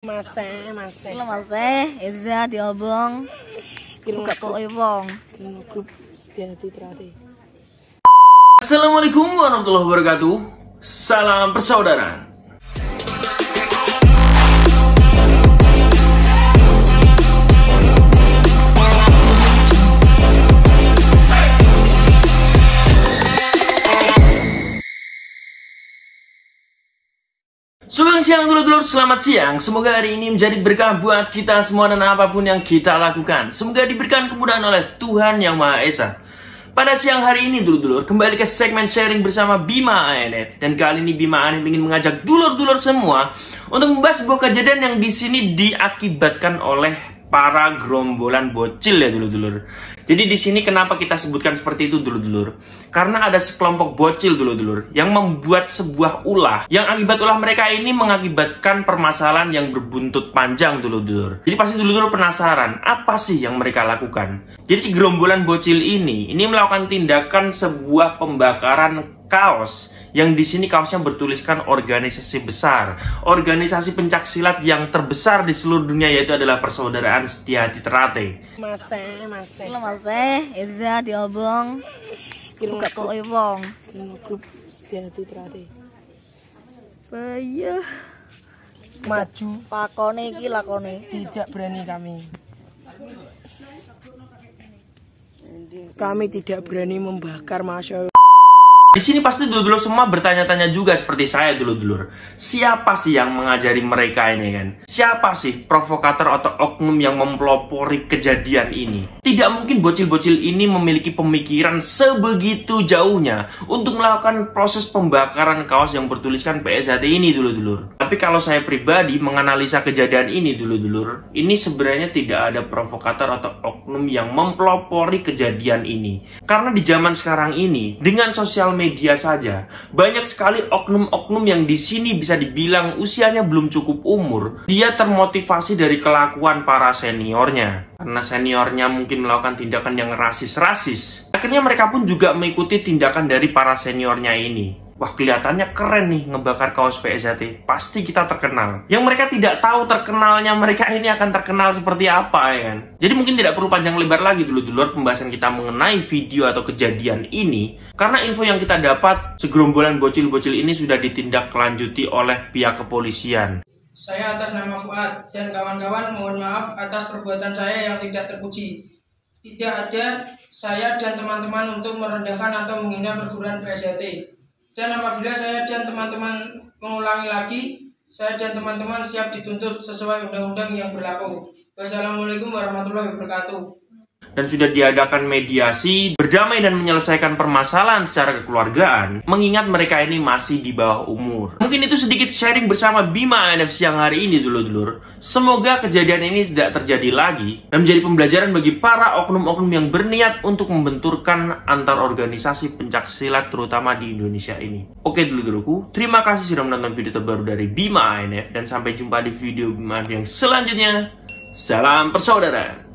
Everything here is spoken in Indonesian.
Masih. Lo Eza diobong. Buka kok ibong. Grup Setiati Terati. Assalamualaikum warahmatullahi wabarakatuh. Salam persaudaraan. Selamat siang dulur-dulur, selamat siang. Semoga hari ini menjadi berkah buat kita semua dan apapun yang kita lakukan. Semoga diberikan kemudahan oleh Tuhan Yang Maha Esa. Pada siang hari ini dulur-dulur, kembali ke segmen sharing bersama Bima ANF. Dan kali ini Bima ANF ingin mengajak dulur-dulur semua untuk membahas sebuah kejadian yang di sini diakibatkan oleh para gerombolan bocil ya dulur-dulur. Jadi di sini kenapa kita sebutkan seperti itu dulur-dulur? Karena ada sekelompok bocil dulur-dulur yang membuat sebuah ulah yang akibat ulah mereka ini mengakibatkan permasalahan yang berbuntut panjang dulur-dulur. Jadi pasti dulur-dulur penasaran apa sih yang mereka lakukan. Jadi si gerombolan bocil ini melakukan tindakan sebuah pembakaran kaos. Yang di sini kaosnya bertuliskan organisasi besar, organisasi pencaksilat yang terbesar di seluruh dunia, yaitu adalah Persaudaraan Setiati Terate. Lo Eza diobong. Buka kok ibong. Grup Setiati Terati. Bayah. Maju. Pakone iki lakone. Tidak berani kami. Kami tidak berani membakar masyarakat. Di sini pasti dulur-dulur semua bertanya-tanya juga seperti saya dulur-dulur. Siapa sih yang mengajari mereka ini kan? Siapa sih provokator atau oknum yang mempelopori kejadian ini? Tidak mungkin bocil-bocil ini memiliki pemikiran sebegitu jauhnya untuk melakukan proses pembakaran kaos yang bertuliskan PSHT ini dulur-dulur. Tapi kalau saya pribadi menganalisa kejadian ini dulur-dulur, ini sebenarnya tidak ada provokator atau oknum yang mempelopori kejadian ini. Karena di zaman sekarang ini, dengan sosial media saja, banyak sekali oknum-oknum yang di sini bisa dibilang usianya belum cukup umur. Dia termotivasi dari kelakuan para seniornya. Karena seniornya mungkin melakukan tindakan yang rasis-rasis. Akhirnya mereka pun juga mengikuti tindakan dari para seniornya ini. Wah, kelihatannya keren nih ngebakar kaos PSHT. Pasti kita terkenal. Yang mereka tidak tahu terkenalnya mereka ini akan terkenal seperti apa ya kan. Jadi mungkin tidak perlu panjang lebar lagi dulu-dulu pembahasan kita mengenai video atau kejadian ini. Karena info yang kita dapat, segerombolan bocil-bocil ini sudah ditindaklanjuti oleh pihak kepolisian. Saya atas nama Fuad dan kawan-kawan mohon maaf atas perbuatan saya yang tidak terpuji. Tidak ada saya dan teman-teman untuk merendahkan atau menghina perguruan PSHT. Dan apabila saya dan teman-teman mengulangi lagi, saya dan teman-teman siap dituntut sesuai undang-undang yang berlaku. Wassalamualaikum warahmatullahi wabarakatuh. Dan sudah diadakan mediasi, berdamai dan menyelesaikan permasalahan secara kekeluargaan, mengingat mereka ini masih di bawah umur. Mungkin itu sedikit sharing bersama Bima ANF siang hari ini dulur-dulur. Semoga kejadian ini tidak terjadi lagi dan menjadi pembelajaran bagi para oknum-oknum yang berniat untuk membenturkan antar organisasi pencaksilat terutama di Indonesia ini. Oke dulur-dulurku, terima kasih sudah menonton video terbaru dari Bima ANF dan sampai jumpa di video Bima yang selanjutnya. Salam persaudaraan.